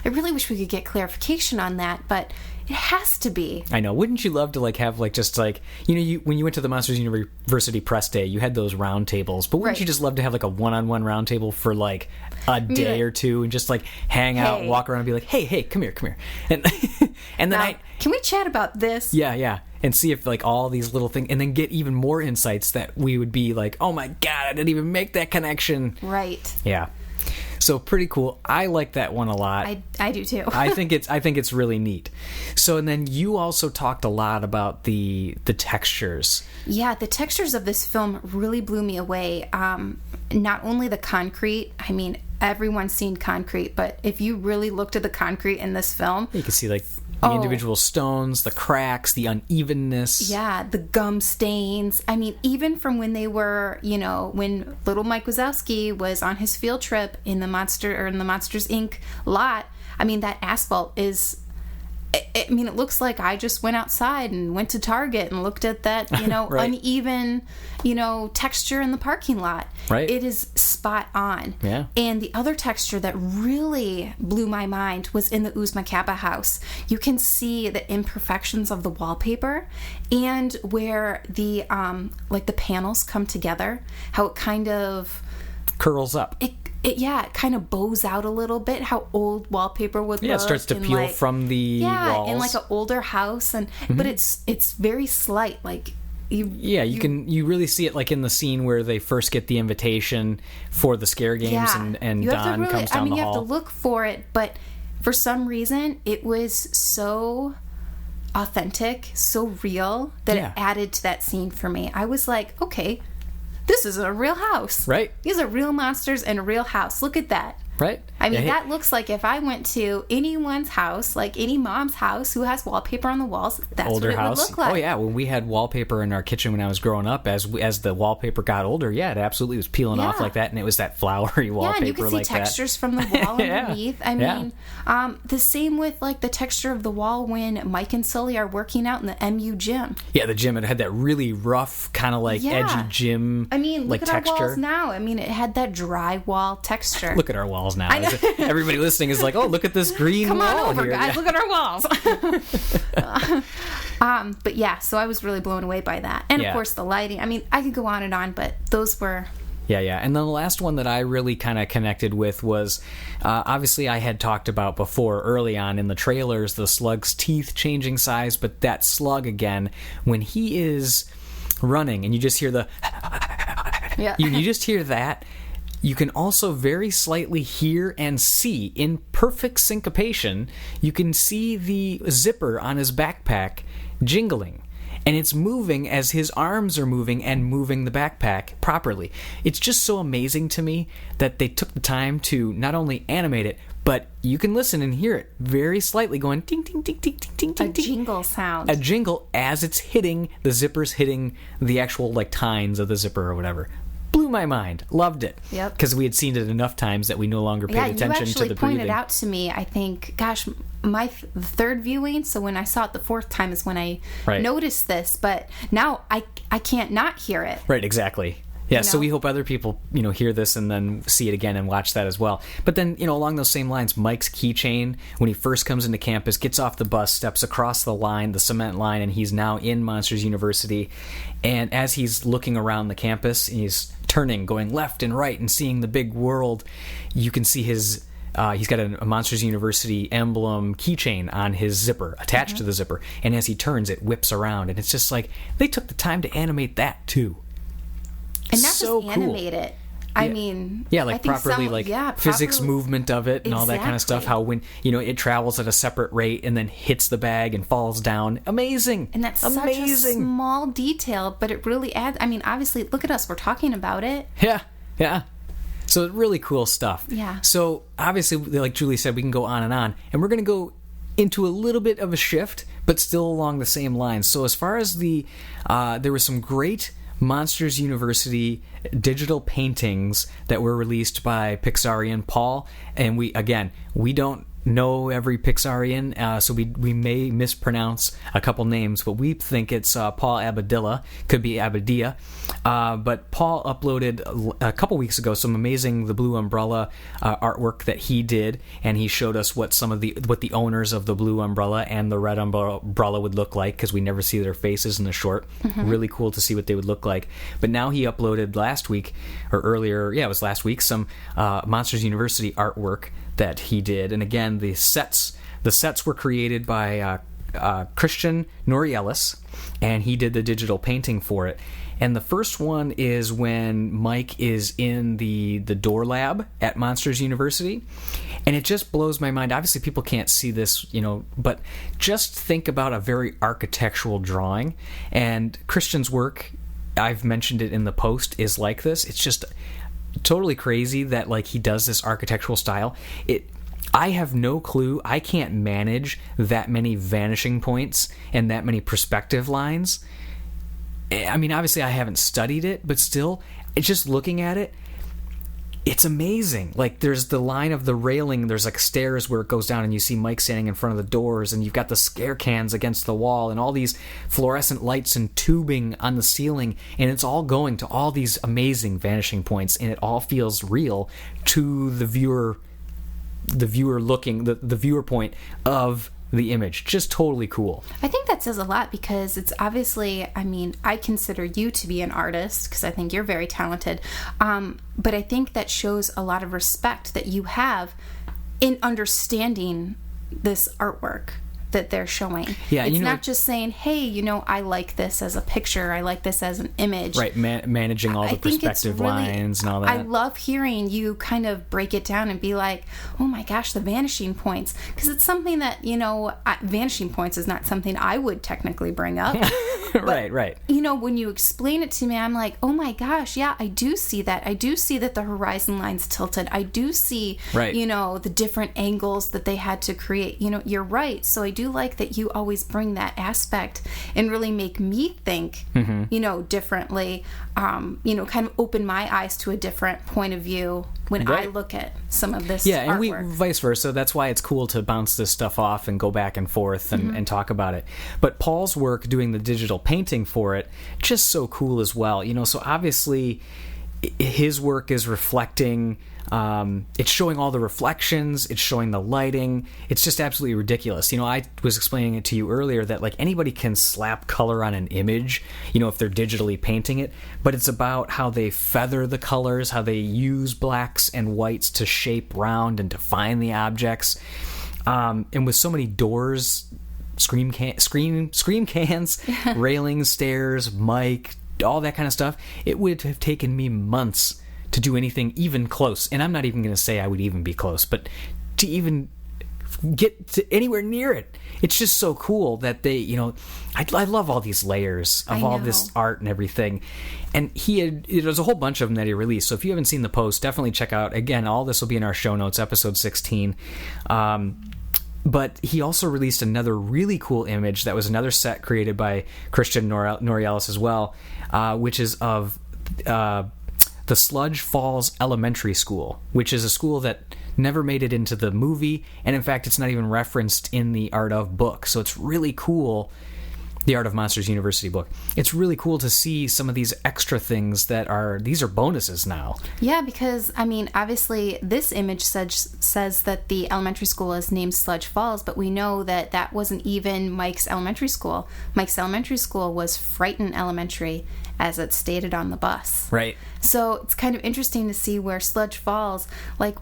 Speaker 2: really wish we could get clarification on that, but it has to be.
Speaker 1: I know. Wouldn't you love to have when you went to the Monsters University press day, you had those round tables, but wouldn't you just love to have a one-on-one round table for a day or two and just hang out, walk around and be like, hey, come here. And then
Speaker 2: now, can we chat about this?
Speaker 1: Yeah. And see if all these little things, and then get even more insights that we would be like, oh my God, I didn't even make that connection.
Speaker 2: Right.
Speaker 1: Yeah. So pretty cool. I like that one a lot.
Speaker 2: I do too.
Speaker 1: I think it's really neat. So, and then you also talked a lot about the textures.
Speaker 2: Yeah, the textures of this film really blew me away. Not only the concrete, I mean, everyone's seen concrete, but if you really looked at the concrete in this film,
Speaker 1: you can see like the individual stones, the cracks, the unevenness.
Speaker 2: Yeah, the gum stains. I mean, even from when they were, when little Mike Wazowski was on his field trip in the Monsters Inc. lot, I mean, that asphalt is... I mean, it looks like I just went outside and went to Target and looked at that,
Speaker 1: right.
Speaker 2: uneven, texture in the parking lot.
Speaker 1: Right.
Speaker 2: It is spot on.
Speaker 1: Yeah.
Speaker 2: And the other texture that really blew my mind was in the Uzma Kappa house. You can see the imperfections of the wallpaper and where the the panels come together, how it kind of
Speaker 1: curls up.
Speaker 2: It kind of bows out a little bit, how old wallpaper would look.
Speaker 1: Yeah, it starts to peel from the walls.
Speaker 2: In like an older house, but it's very slight. Like you
Speaker 1: really see it like in the scene where they first get the invitation for the scare games, and Don comes down the hall.
Speaker 2: You have to look for it, but for some reason it was so authentic, so real that it added to that scene for me. I was like, okay, this is a real house.
Speaker 1: Right.
Speaker 2: These are real monsters in a real house. Look at that.
Speaker 1: Right.
Speaker 2: I mean, that looks like if I went to anyone's house, like any mom's house who has wallpaper on the walls, that's
Speaker 1: older
Speaker 2: what it
Speaker 1: house
Speaker 2: would look like.
Speaker 1: Oh, yeah. When we had wallpaper in our kitchen when I was growing up, as the wallpaper got older, it absolutely was peeling off like that, and it was that flowery wallpaper.
Speaker 2: Yeah, and you could see
Speaker 1: like
Speaker 2: textures from the wall underneath. I mean, the same with like the texture of the wall when Mike and Sully are working out in the MU gym.
Speaker 1: Yeah, the gym, it had that really rough, kind of like edgy gym.
Speaker 2: I mean, look
Speaker 1: like
Speaker 2: at
Speaker 1: texture.
Speaker 2: our walls now. I mean, it had that dry wall texture.
Speaker 1: Look at our walls now. Everybody listening is like, oh, look at this green wall.
Speaker 2: Come on over,
Speaker 1: here.
Speaker 2: guys. Look at our walls. But yeah, so I was really blown away by that. And of course, the lighting. I mean, I could go on and on, but those were...
Speaker 1: Yeah. And then the last one that I really kind of connected with was, obviously I had talked about before early on in the trailers, the slug's teeth changing size, but that slug again, when he is running and you just hear the... you just hear that. You can also very slightly hear and see, in perfect syncopation, you can see the zipper on his backpack jingling. And it's moving as his arms are moving and moving the backpack properly. It's just so amazing to me that they took the time to not only animate it, but you can listen and hear it very slightly going ding, ding, ding, ding, ding, ding, ding.
Speaker 2: A jingle sound.
Speaker 1: A jingle as it's hitting, the zipper's hitting the actual like tines of the zipper or whatever. Blew my mind. Loved it.
Speaker 2: Yep.
Speaker 1: Because we had seen it enough times that we no longer paid attention to the breathing.
Speaker 2: You pointed out to me, I think, gosh, my third viewing, so when I saw it the fourth time is when I noticed this, but now I can't not hear it.
Speaker 1: Right, exactly. Yeah, so we hope other people, hear this and then see it again and watch that as well. But then, along those same lines, Mike's keychain, when he first comes into campus, gets off the bus, steps across the line, the cement line, and he's now in Monsters University. And as he's looking around the campus, he's turning, going left and right and seeing the big world, you can see his... he's got a Monsters University emblem keychain on his zipper, attached to the zipper. And as he turns, it whips around. And it's just like, they took the time to animate that, too.
Speaker 2: And not
Speaker 1: so
Speaker 2: just animate it. I mean...
Speaker 1: Yeah, like properly, physics movement of it and all that kind of stuff. How when, it travels at a separate rate and then hits the bag and falls down. Amazing!
Speaker 2: And that's such a small detail, but it really adds... I mean, obviously, look at us. We're talking about it.
Speaker 1: Yeah. So really cool stuff.
Speaker 2: Yeah.
Speaker 1: So obviously, like Julie said, we can go on. And we're going to go into a little bit of a shift, but still along the same lines. So as far as there was some great Monsters University digital paintings that were released by Pixarian Paul. And we don't know every Pixarian, so we may mispronounce a couple names, but we think it's Paul Abadilla, could be Abadia. But Paul uploaded a couple weeks ago some amazing The Blue Umbrella artwork that he did, and he showed us what the owners of the Blue Umbrella and the Red Umbrella would look like, because we never see their faces in the short. Really cool to see what they would look like. But now he uploaded last week, or earlier, it was last week, some Monsters University artwork that he did. And again, the sets were created by Christian Norielis, and he did the digital painting for it. And the first one is when Mike is in the door lab at Monsters University. And it just blows my mind. Obviously, people can't see this, but just think about a very architectural drawing. And Christian's work, I've mentioned it in the post, is like this. It's just totally crazy that like he does this architectural style. I have no clue. I can't manage that many vanishing points and that many perspective lines. I mean, obviously I haven't studied it, but still, it's just looking at it, it's amazing. Like, there's the line of the railing, there's like stairs where it goes down and you see Mike standing in front of the doors, and you've got the scare cans against the wall and all these fluorescent lights and tubing on the ceiling, and it's all going to all these amazing vanishing points, and it all feels real to the viewer looking, the viewer point of the image. Just totally cool.
Speaker 2: I think that says a lot, because it's obviously, I mean, I consider you to be an artist because I think you're very talented, but I think that shows a lot of respect that you have in understanding this artwork that they're showing.
Speaker 1: Yeah,
Speaker 2: it's not just saying, hey, I like this as a picture, I like this as an image.
Speaker 1: Right, managing all the perspective lines and all that.
Speaker 2: I love hearing you kind of break it down and be like, oh my gosh, the vanishing points. Because it's something that, vanishing points is not something I would technically bring up.
Speaker 1: Right.
Speaker 2: When you explain it to me, I'm like, oh my gosh, yeah, I do see that. I do see that the horizon line's tilted. I do see, the different angles that they had to create. You're right. So I do like that you always bring that aspect and really make me think, differently, kind of open my eyes to a different point of view when I look at some of this
Speaker 1: artwork.
Speaker 2: And
Speaker 1: we vice versa. That's why it's cool to bounce this stuff off and go back and forth and talk about it. But Paul's work doing the digital painting for it, just so cool as well. So obviously his work is reflecting, it's showing all the reflections, it's showing the lighting, it's just absolutely ridiculous. I was explaining it to you earlier that like anybody can slap color on an image, if they're digitally painting it, but it's about how they feather the colors, how they use blacks and whites to shape round and define the objects. And with so many doors, scream cans, railings, stairs, mic, all that kind of stuff, it would have taken me months to do anything even close. And I'm not even going to say I would even be close, but to even get to anywhere near it. It's just so cool that they, I love all these layers of all this art and everything. And there's a whole bunch of them that he released. So if you haven't seen the post, definitely check out. Again, all this will be in our show notes, episode 16. But he also released another really cool image that was another set created by Christian Norielis as well, which is of the Sludge Falls Elementary School, which is a school that never made it into the movie, and in fact, it's not even referenced in the Art of book. So it's really cool, the Art of Monsters University book. It's really cool to see some of these extra things these are bonuses now. Yeah,
Speaker 2: because, obviously, this image says that the elementary school is named Sludge Falls, but we know that wasn't even Mike's elementary school. Mike's elementary school was Frighten Elementary, as it's stated on the bus.
Speaker 1: Right.
Speaker 2: So it's kind of interesting to see where Sludge Falls,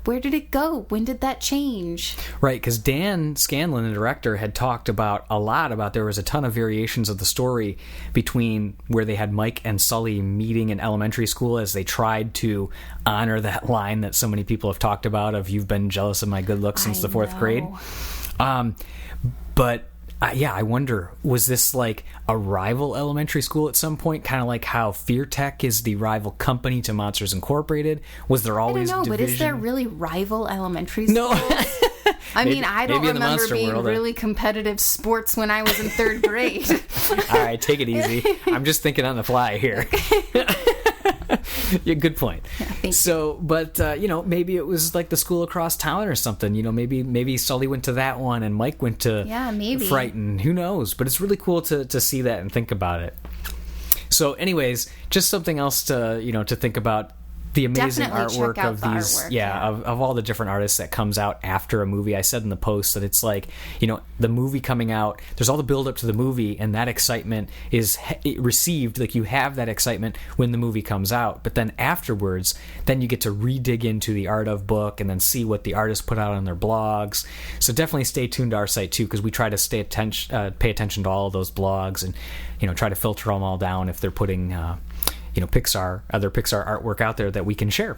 Speaker 2: where did it go? When did that change?
Speaker 1: Right, because Dan Scanlon, the director, had talked a lot about there was a ton of variations of the story between where they had Mike and Sully meeting in elementary school as they tried to honor that line that so many people have talked about of "You've been jealous of my good looks since the fourth grade." But I wonder, was this like a rival elementary school at some point? Kind of like how Fear Tech is the rival company to Monsters Incorporated? Was there always
Speaker 2: I don't know,
Speaker 1: division?
Speaker 2: But is there really rival elementary schools?
Speaker 1: No.
Speaker 2: I don't remember being really competitive sports when I was in third grade.
Speaker 1: All right, take it easy. I'm just thinking on the fly here. Yeah, good point.
Speaker 2: Yeah,
Speaker 1: so, but maybe it was like the school across town or something. Maybe Sully went to that one and Mike went to Frighten. Who knows? But it's really cool to see that and think about it. So, anyways, just something else to think about. The amazing artwork of these, of all the different artists that comes out after a movie. I said in the post that it's like, the movie coming out, there's all the build up to the movie, and that excitement is received, like you have that excitement when the movie comes out, but then afterwards, then you get to re-dig into the Art of book and then see what the artists put out on their blogs. So definitely stay tuned to our site too, because we try to pay attention to all of those blogs and, try to filter them all down if they're putting Pixar, other Pixar artwork out there that we can share.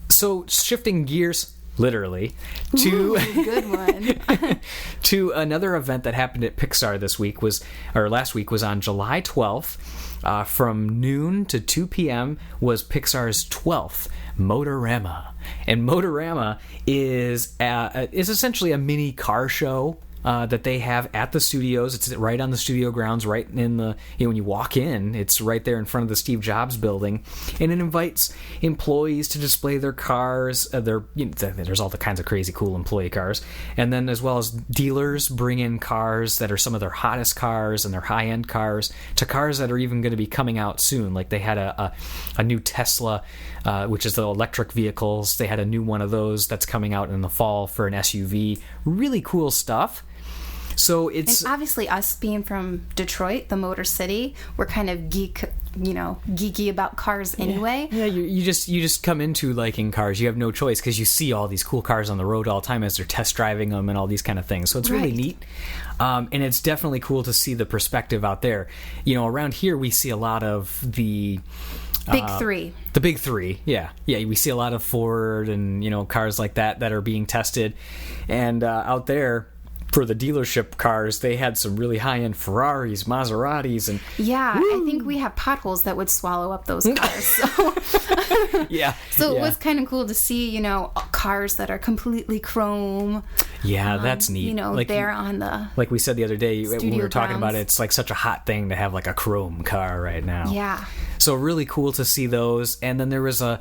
Speaker 1: So shifting gears, literally, to
Speaker 2: good one.
Speaker 1: to another event that happened at Pixar last week was on July 12th. From noon to 2 p.m. was Pixar's 12th Motorama. And Motorama is essentially a mini car show that they have at the studios. It's right on the studio grounds, right in the, when you walk in, it's right there in front of the Steve Jobs building. And it invites employees to display their cars. There's all the kinds of crazy cool employee cars. And then as well as dealers bring in cars that are some of their hottest cars and their high-end cars to cars that are even going to be coming out soon. Like they had a new Tesla, which is the electric vehicles. They had a new one of those that's coming out in the fall for an SUV. Really cool stuff. So it's,
Speaker 2: and obviously us being from Detroit, the Motor City, we're kind of geeky about cars anyway.
Speaker 1: Yeah, you just come into liking cars. You have no choice because you see all these cool cars on the road all the time as they're test driving them and all these kind of things. So it's really neat. And it's definitely cool to see the perspective out there. Around here we see a lot of the
Speaker 2: Big three.
Speaker 1: The big three, yeah. We see a lot of Ford and cars like that are being tested, and out there for the dealership cars, they had some really high-end Ferraris, Maseratis, and
Speaker 2: I think we have potholes that would swallow up those cars. So it was kind of cool to see, cars that are completely chrome.
Speaker 1: Yeah, that's neat.
Speaker 2: They're on the,
Speaker 1: like we said the other day when we were talking
Speaker 2: grounds.
Speaker 1: about it, it's like such a hot thing to have like a chrome car right now.
Speaker 2: Yeah.
Speaker 1: So really cool to see those. And then there was a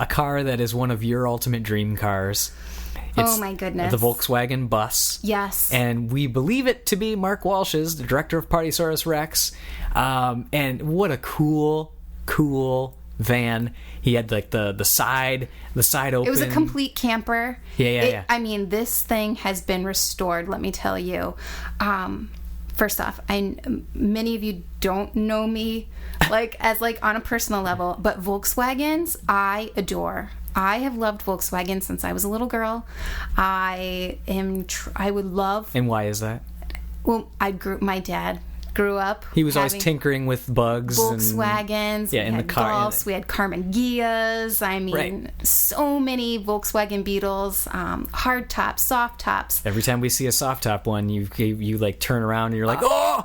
Speaker 1: car that is one of your ultimate dream cars. It's
Speaker 2: my goodness.
Speaker 1: The Volkswagen bus.
Speaker 2: Yes.
Speaker 1: And we believe it to be Mark Walsh's, the director of Partysaurus Rex. And what a cool van. He had like the side open.
Speaker 2: It was a complete camper.
Speaker 1: Yeah.
Speaker 2: I mean, this thing has been restored, let me tell you. First off, many of you don't know me as on a personal level, but Volkswagens I adore. I have loved Volkswagen since I was a little girl. I would love.
Speaker 1: And why is that?
Speaker 2: Well, my dad grew up.
Speaker 1: He was always tinkering with bugs.
Speaker 2: Volkswagens.
Speaker 1: And, in the car.
Speaker 2: Golfs. We had Carmen Gias. I mean, so many Volkswagen Beetles. Hard tops, soft tops.
Speaker 1: Every time we see a soft top one, you turn around and you're like, oh!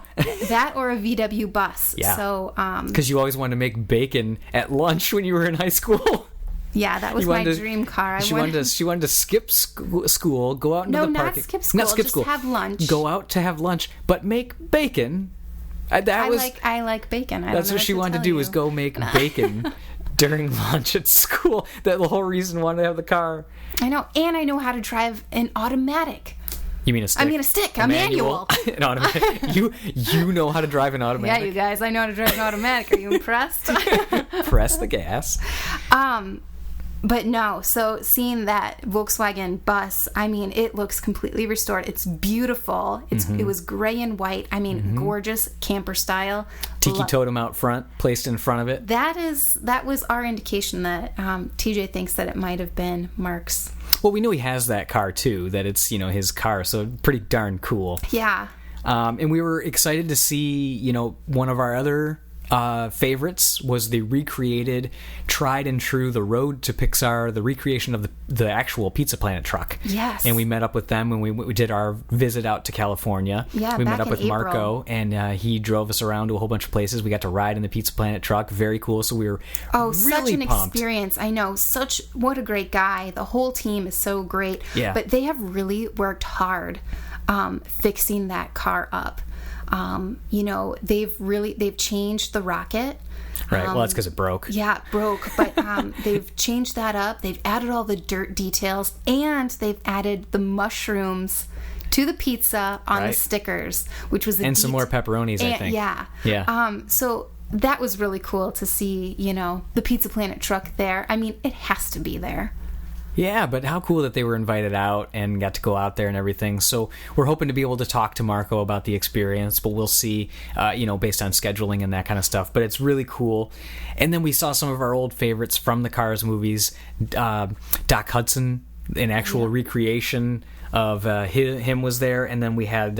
Speaker 2: That or a VW bus.
Speaker 1: Yeah.
Speaker 2: So,
Speaker 1: because you always wanted to make bacon at lunch when you were in high school.
Speaker 2: Yeah, that was my dream car.
Speaker 1: She wanted to skip school, go out into the park.
Speaker 2: Not skip school. Just have lunch.
Speaker 1: Go out to have lunch, but make bacon.
Speaker 2: I like bacon.
Speaker 1: That's what she wanted to do, was go make bacon during lunch at school. That the whole reason wanted to have the car.
Speaker 2: I know, and I know how to drive an automatic.
Speaker 1: You mean a stick?
Speaker 2: I mean a stick, a manual.
Speaker 1: An automatic. You know how to drive an automatic.
Speaker 2: Yeah, you guys, I know how to drive an automatic. Are you impressed?
Speaker 1: Press the gas.
Speaker 2: But no, so seeing that Volkswagen bus, I mean, it looks completely restored. It's beautiful. It was gray and white. I mean, gorgeous camper style.
Speaker 1: Tiki totem out front, placed in front of it.
Speaker 2: That was our indication that TJ thinks that it might have been Mark's.
Speaker 1: Well, we know he has that car too, that it's, his car, so pretty darn cool.
Speaker 2: Yeah.
Speaker 1: And we were excited to see, one of our other favorites was the recreated, tried and true, the Road to Pixar, the recreation of the actual Pizza Planet truck.
Speaker 2: Yes.
Speaker 1: And we met up with them when we did our visit out to California.
Speaker 2: Yeah,
Speaker 1: we
Speaker 2: back
Speaker 1: met up
Speaker 2: in
Speaker 1: with
Speaker 2: April.
Speaker 1: Marco, and he drove us around to a whole bunch of places. We got to ride in the Pizza Planet truck. Very cool. So we were
Speaker 2: such an
Speaker 1: pumped.
Speaker 2: Experience. I know. What a great guy. The whole team is so great.
Speaker 1: Yeah.
Speaker 2: But they have really worked hard fixing that car up. They've changed the rocket.
Speaker 1: Right. Well, that's because it broke.
Speaker 2: Yeah, it broke. But they've changed that up. They've added all the dirt details, and they've added the mushrooms to the pizza on the stickers, which was
Speaker 1: some more pepperonis, I think.
Speaker 2: Yeah.
Speaker 1: Yeah.
Speaker 2: So that was really cool to see. The Pizza Planet truck there. I mean, it has to be there.
Speaker 1: Yeah, but how cool that they were invited out and got to go out there and everything. So we're hoping to be able to talk to Marco about the experience, but we'll see, based on scheduling and that kind of stuff. But it's really cool. And then we saw some of our old favorites from the Cars movies. Doc Hudson, an actual recreation him was there, and then we had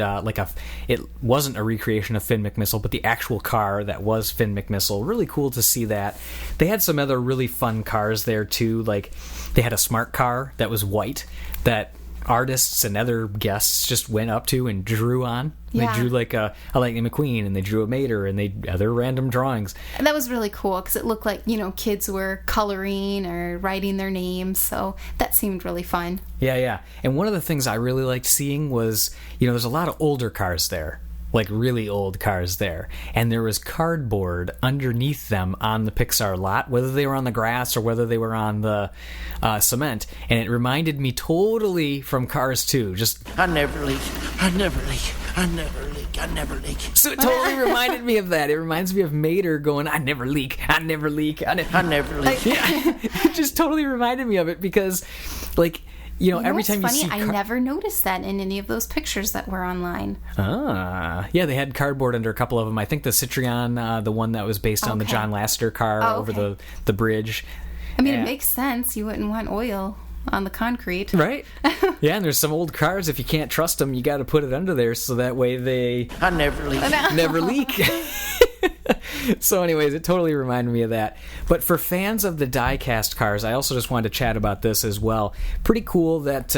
Speaker 1: it wasn't a recreation of Finn McMissile, but the actual car that was Finn McMissile. Really cool to see that. They had some other really fun cars there too. Like they had a smart car that was white that artists and other guests just went up to and drew on.
Speaker 2: Yeah.
Speaker 1: They drew like a Lightning McQueen, and they drew a Mater, and they other random drawings.
Speaker 2: And that was really cool because it looked like, kids were coloring or writing their names. So that seemed really fun.
Speaker 1: Yeah. And one of the things I really liked seeing was, there's a lot of older cars there. Like really old cars there, and there was cardboard underneath them on the Pixar lot, whether they were on the grass or whether they were on the cement, and it reminded me totally from Cars 2.
Speaker 3: I never leak.
Speaker 1: So it totally reminded me of that. It reminds me of Mater going, I never leak.
Speaker 3: I never leak.
Speaker 1: Yeah, it just totally reminded me of it because, like, every time
Speaker 2: funny?
Speaker 1: you see...
Speaker 2: I never noticed that in any of those pictures that were online.
Speaker 1: Yeah, they had cardboard under a couple of them. I think the Citroen, the one that was based on the John Lasseter car over the bridge.
Speaker 2: I mean, it makes sense. You wouldn't want oil on the concrete.
Speaker 1: Right? Yeah, and there's some old cars, if you can't trust them, you got to put it under there so that way they...
Speaker 3: I never leak.
Speaker 1: Never leak. So anyways, it totally reminded me of that. But for fans of the die-cast cars, I also just wanted to chat about this as well. Pretty cool that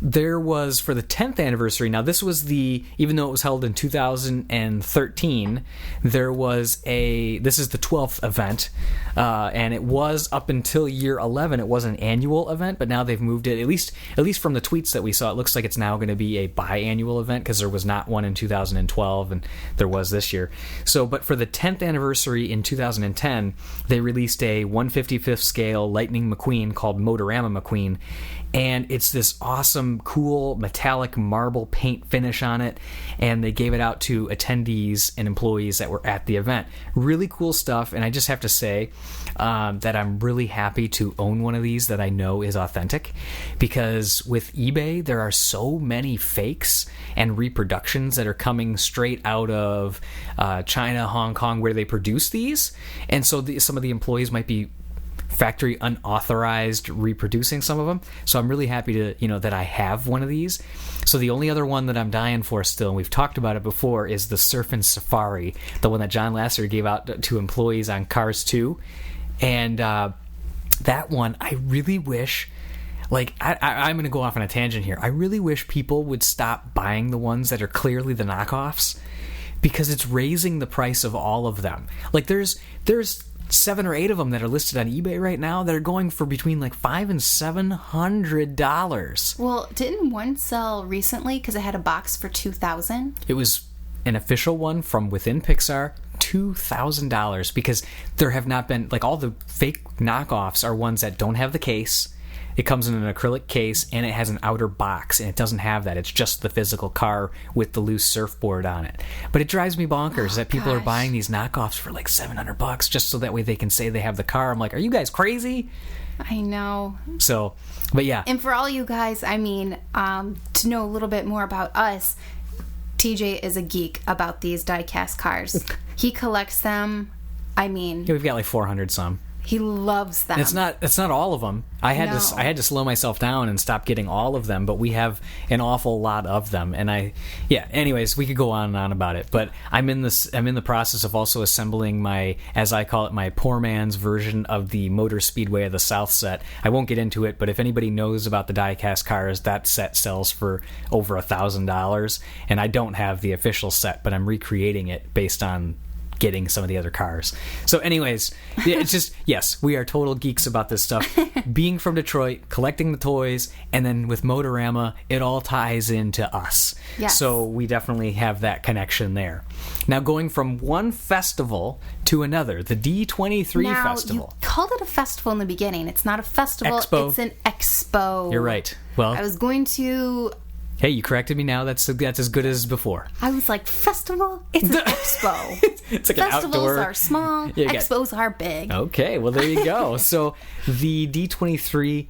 Speaker 1: there was, for the 10th anniversary, now this was even though it was held in 2013, this is the 12th event, and it was up until year 11, it was an annual event, but now they've moved it, at least from the tweets that we saw, it looks like it's now going to be a biannual event, because there was not one in 2012, and there was this year. So, but for the 10th anniversary in 2010, they released a 1/55th scale Lightning McQueen called Motorama McQueen, and it's this awesome, cool, metallic marble paint finish on it, and they gave it out to attendees and employees that were at the event. Really cool stuff, and I just have to say that I'm really happy to own one of these that I know is authentic, because with eBay, there are so many fakes and reproductions that are coming straight out of China, Hong Kong, where they produce these, and so some of the employees might be factory unauthorized reproducing some of them. So I'm really happy to, that I have one of these. So the only other one that I'm dying for still, and we've talked about it before, is the Surfin' Safari, the one that John Lasseter gave out to employees on Cars 2. And that one, I really wish... I'm going to go off on a tangent here. I really wish people would stop buying the ones that are clearly the knockoffs, because it's raising the price of all of them. Like, there's 7 or 8 of them that are listed on eBay right now that are going for between $500 and $700.
Speaker 2: Well, didn't one sell recently because it had a box for $2,000?
Speaker 1: It was an official one from within Pixar, $2,000, because there have not been, all the fake knockoffs are ones that don't have the case. It comes in an acrylic case, and it has an outer box, and it doesn't have that. It's just the physical car with the loose surfboard on it. But it drives me bonkers that people are buying these knockoffs for $700 just so that way they can say they have the car. I'm like, are you guys crazy?
Speaker 2: I know.
Speaker 1: So, but yeah.
Speaker 2: And for all you guys, to know a little bit more about us, TJ is a geek about these die-cast cars. He collects them.
Speaker 1: Yeah, we've got 400 some.
Speaker 2: He loves them.
Speaker 1: It's not all of them. I had to slow myself down and stop getting all of them, but we have an awful lot of them. And anyways, we could go on and on about it, but I'm in the process of also assembling my, as I call it, my poor man's version of the Motor Speedway of the South set. I won't get into it, but if anybody knows about the die-cast cars, that set sells for over $1,000, and I don't have the official set, but I'm recreating it based on getting some of the other cars. So anyways, it's just, yes, we are total geeks about this stuff. Being from Detroit, collecting the toys, and then with Motorama, it all ties into us.
Speaker 2: Yes.
Speaker 1: So we definitely have that connection there. Now, going from one festival to another, the D23 festival.
Speaker 2: You called it a festival in the beginning. It's not a festival.
Speaker 1: Expo.
Speaker 2: It's an expo.
Speaker 1: You're right. Well,
Speaker 2: I was going to...
Speaker 1: Hey, you corrected me now. That's as good as before.
Speaker 2: I was like, festival? It's an expo.
Speaker 1: It's like
Speaker 2: Festivals
Speaker 1: an outdoor...
Speaker 2: are small. Expos are big.
Speaker 1: Okay, well, there you go. So the D23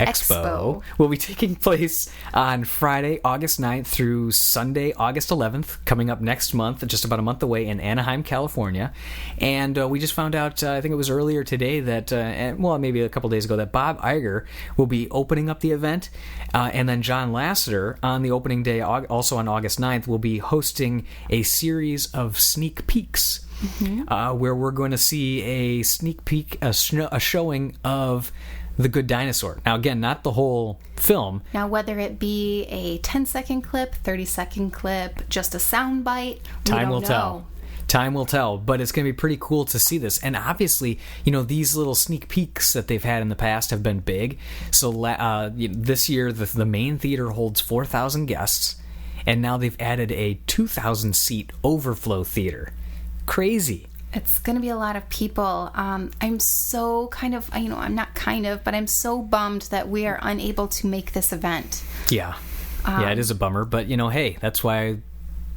Speaker 1: Expo will be taking place on Friday, August 9th through Sunday, August 11th, coming up next month, just about a month away in Anaheim, California. And we just found out, I think it was earlier today, that, maybe a couple days ago, that Bob Iger will be opening up the event. And then John Lasseter, on the opening day, also on August 9th, will be hosting a series of sneak peeks. Where we're going to see a sneak peek, a showing of The Good Dinosaur. Now, again, not the whole film.
Speaker 2: Now, whether it be a 10-second clip, 30-second clip, just a sound bite,
Speaker 1: Time will tell. Time will tell, but it's going to be pretty cool to see this. And obviously, these little sneak peeks that they've had in the past have been big. So this year, the main theater holds 4,000 guests, and now they've added a 2,000-seat overflow theater. Crazy.
Speaker 2: It's going to be a lot of people. I'm so I'm so bummed that we are unable to make this event.
Speaker 1: Yeah. It is a bummer, but hey, that's why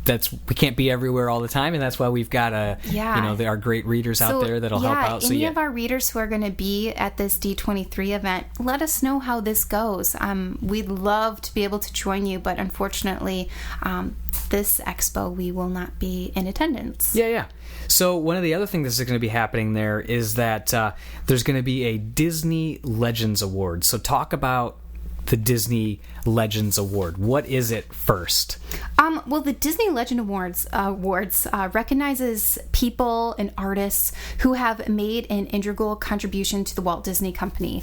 Speaker 1: we can't be everywhere all the time, and that's why we've got there are great readers out there that'll help out.
Speaker 2: Any of our readers who are going to be at this D23 event, let us know how this goes. We'd love to be able to join you, but unfortunately, this expo we will not be in attendance.
Speaker 1: Yeah. So one of the other things that's going to be happening there is that there's going to be a Disney Legends Award. So talk about the Disney Legends Award. What is it first?
Speaker 2: Well, the Disney Legend Awards recognizes people and artists who have made an integral contribution to the Walt Disney Company,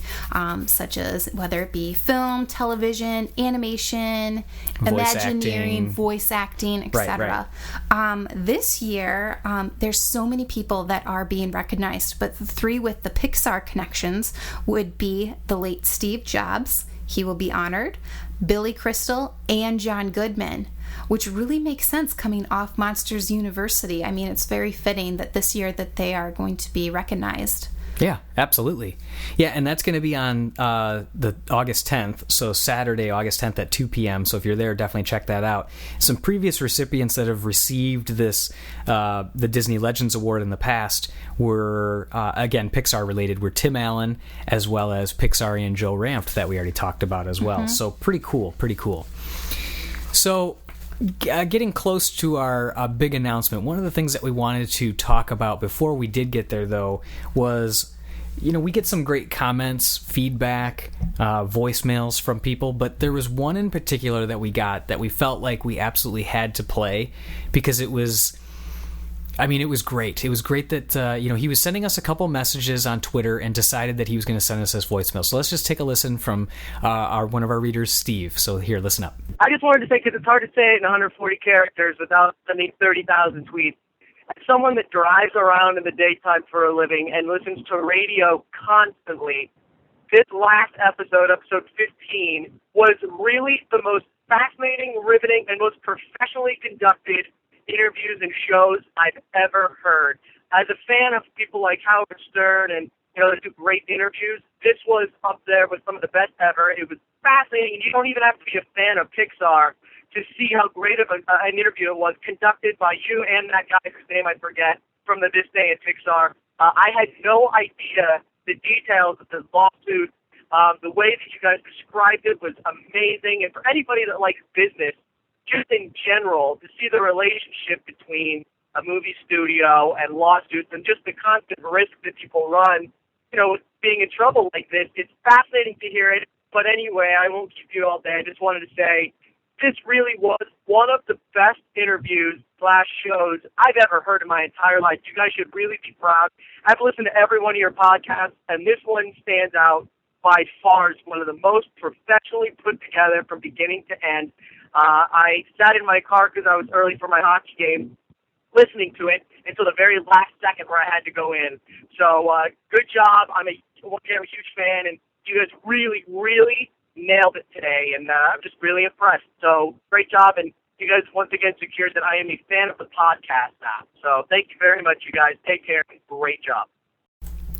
Speaker 2: such as whether it be film, television, animation, Imagineering, voice acting, etc.
Speaker 1: Right.
Speaker 2: This year, there's so many people that are being recognized, but the three with the Pixar connections would be the late Steve Jobs. He will be honored, Billy Crystal, and John Goodman, which really makes sense coming off Monsters University. I mean, it's very fitting that this year that they are going to be recognized.
Speaker 1: Yeah, absolutely. Yeah, and that's going to be on the August 10th, so Saturday, August 10th at 2 p.m. So if you're there, definitely check that out. Some previous recipients that have received this, the Disney Legends Award in the past were, again, Pixar related, were Tim Allen as well as Pixarian Joe Ranft that we already talked about as well. So pretty cool. So getting close to our big announcement, one of the things that we wanted to talk about before we did get there, though, was, we get some great comments, feedback, voicemails from people, but there was one in particular that we got that we felt like we absolutely had to play because it was great. It was great that, he was sending us a couple messages on Twitter and decided that he was going to send us his voicemail. So let's just take a listen from one of our readers, Steve. So here, listen up.
Speaker 4: I just wanted to say, because it's hard to say it in 140 characters without sending 30,000 tweets. As someone that drives around in the daytime for a living and listens to radio constantly, this last episode 15, was really the most fascinating, riveting, and most professionally conducted interviews and shows I've ever heard. As a fan of people like Howard Stern and that do great interviews, this was up there with some of the best ever. It was fascinating, and you don't even have to be a fan of Pixar to see how great of an interview it was, conducted by you and that guy whose name I forget from the This Day at Pixar. I had no idea the details of this lawsuit. The way that you guys described it was amazing, and for anybody that likes business, just in general, to see the relationship between a movie studio and lawsuits and just the constant risk that people run, with being in trouble like this, it's fascinating to hear it. But anyway, I won't keep you all day. I just wanted to say this really was one of the best interviews/shows I've ever heard in my entire life. You guys should really be proud. I've listened to every one of your podcasts, and this one stands out by far as one of the most professionally put together from beginning to end. I sat in my car because I was early for my hockey game, listening to it until the very last second where I had to go in. So good job. I'm a huge fan, and you guys really, really nailed it today, and I'm just really impressed. So great job, and you guys once again secured that I am a fan of the podcast now. So thank you very much, you guys. Take care. Great job.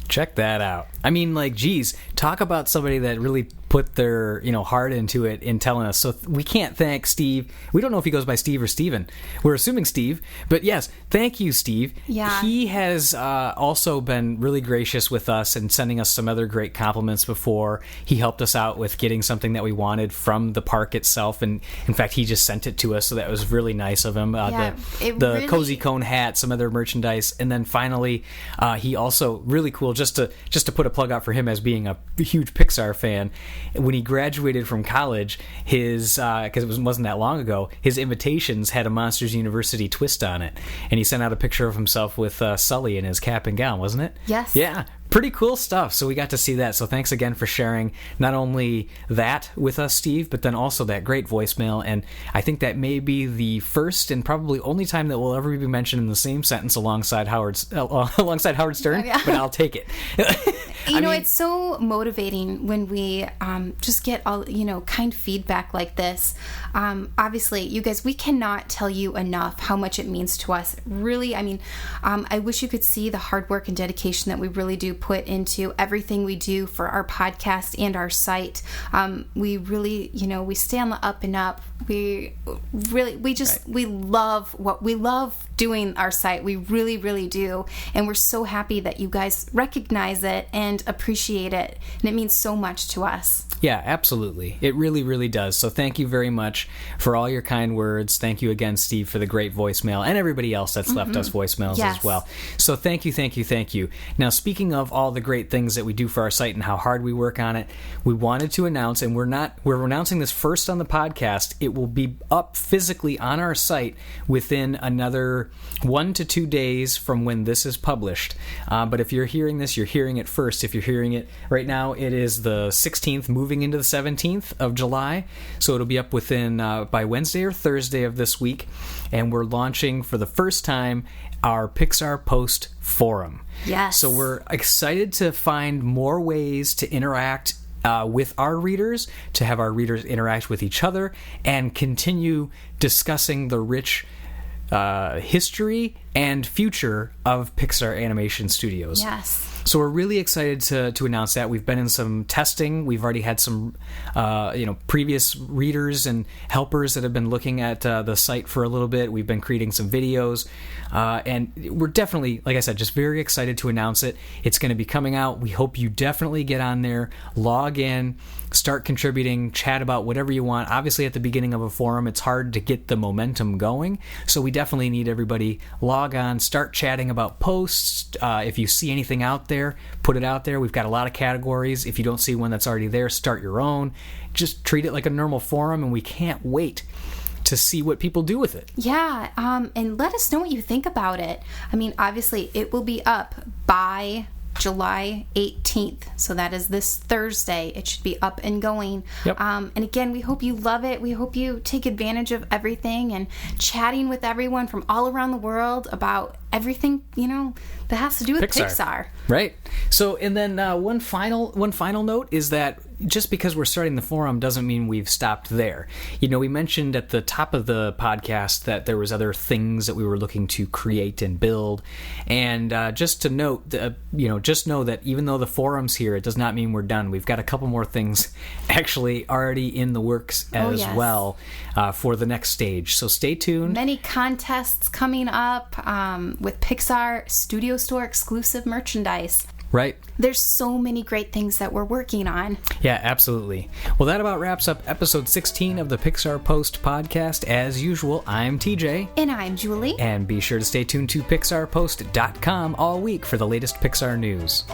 Speaker 1: Check that out. I mean, geez, talk about somebody that really put their heart into it in telling us. So we can't thank Steve. We don't know if he goes by Steve or Steven. We're assuming Steve, but yes, thank you, Steve.
Speaker 2: Yeah.
Speaker 1: He has also been really gracious with us and sending us some other great compliments before. He helped us out with getting something that we wanted from the park itself, and in fact, he just sent it to us, so that was really nice of him. The
Speaker 2: really...
Speaker 1: Cozy Cone hat, some other merchandise, and then finally, he also really cool. Just to put a plug out for him as being a huge Pixar fan, when he graduated from college, his because it wasn't that long ago, his invitations had a Monsters University twist on it, and he sent out a picture of himself with Sully in his cap and gown, wasn't it?
Speaker 2: Yes.
Speaker 1: Yeah. Pretty cool stuff. So we got to see that. So thanks again for sharing not only that with us, Steve, but then also that great voicemail. And I think that may be the first and probably only time that will ever be mentioned in the same sentence alongside Howard Stern.
Speaker 2: Yeah.
Speaker 1: But I'll take it.
Speaker 2: It's so motivating when we just get all kind feedback like this. Obviously, you guys, we cannot tell you enough how much it means to us. Really, I wish you could see the hard work and dedication that we really do put into everything we do for our podcast and our site. We really, we stay on the up and up. We love doing our site. We really, really do. And we're so happy that you guys recognize it and appreciate it. And it means so much to us.
Speaker 1: Yeah, absolutely. It really, really does. So thank you very much for all your kind words. Thank you again, Steve, for the great voicemail, and everybody else that's left us voicemails as well. So thank you. Now, speaking of all the great things that we do for our site and how hard we work on it, we wanted to announce, and we're announcing this first on the podcast. It will be up physically on our site within another 1 to 2 days from when this is published. But if you're hearing this, you're hearing it first. If you're hearing it right now, it is the 16th, moving into the 17th of July. So it'll be up within by Wednesday or Thursday of this week. And we're launching for the first time our Pixar Post Forum.
Speaker 2: Yes.
Speaker 1: So we're excited to find more ways to interact with our readers, to have our readers interact with each other, and continue discussing the rich history and future of Pixar Animation Studios.
Speaker 2: Yes.
Speaker 1: So we're really excited to announce that. We've been in some testing. We've already had some previous readers and helpers that have been looking at the site for a little bit. We've been creating some videos. And we're definitely, like I said, just very excited to announce it. It's going to be coming out. We hope you definitely get on there, log in, start contributing, chat about whatever you want. Obviously, at the beginning of a forum, it's hard to get the momentum going. So we definitely need everybody log on, start chatting about posts. If you see anything out there, put it out there. We've got a lot of categories. If you don't see one that's already there, start your own. Just treat it like a normal forum, and we can't wait to see what people do with it.
Speaker 2: Yeah, and let us know what you think about it. Obviously, it will be up by July 18th. So that is this Thursday. It should be up and going.
Speaker 1: Yep.
Speaker 2: And again, we hope you love it. We hope you take advantage of everything and chatting with everyone from all around the world about everything, that has to do with Pixar.
Speaker 1: Right. So, and then one final note is that just because we're starting the forum doesn't mean we've stopped there. We mentioned at the top of the podcast that there was other things that we were looking to create and build. And just to note, just know that even though the forum's here, it does not mean we're done. We've got a couple more things actually already in the works as well for the next stage. So stay tuned.
Speaker 2: Many contests coming up with Pixar Studio Store exclusive merchandise.
Speaker 1: Right.
Speaker 2: There's so many great things that we're working on.
Speaker 1: Yeah, absolutely. Well, that about wraps up episode 16 of the Pixar Post Podcast. As usual, I'm TJ.
Speaker 2: And I'm Julie.
Speaker 1: And be sure to stay tuned to PixarPost.com all week for the latest Pixar news.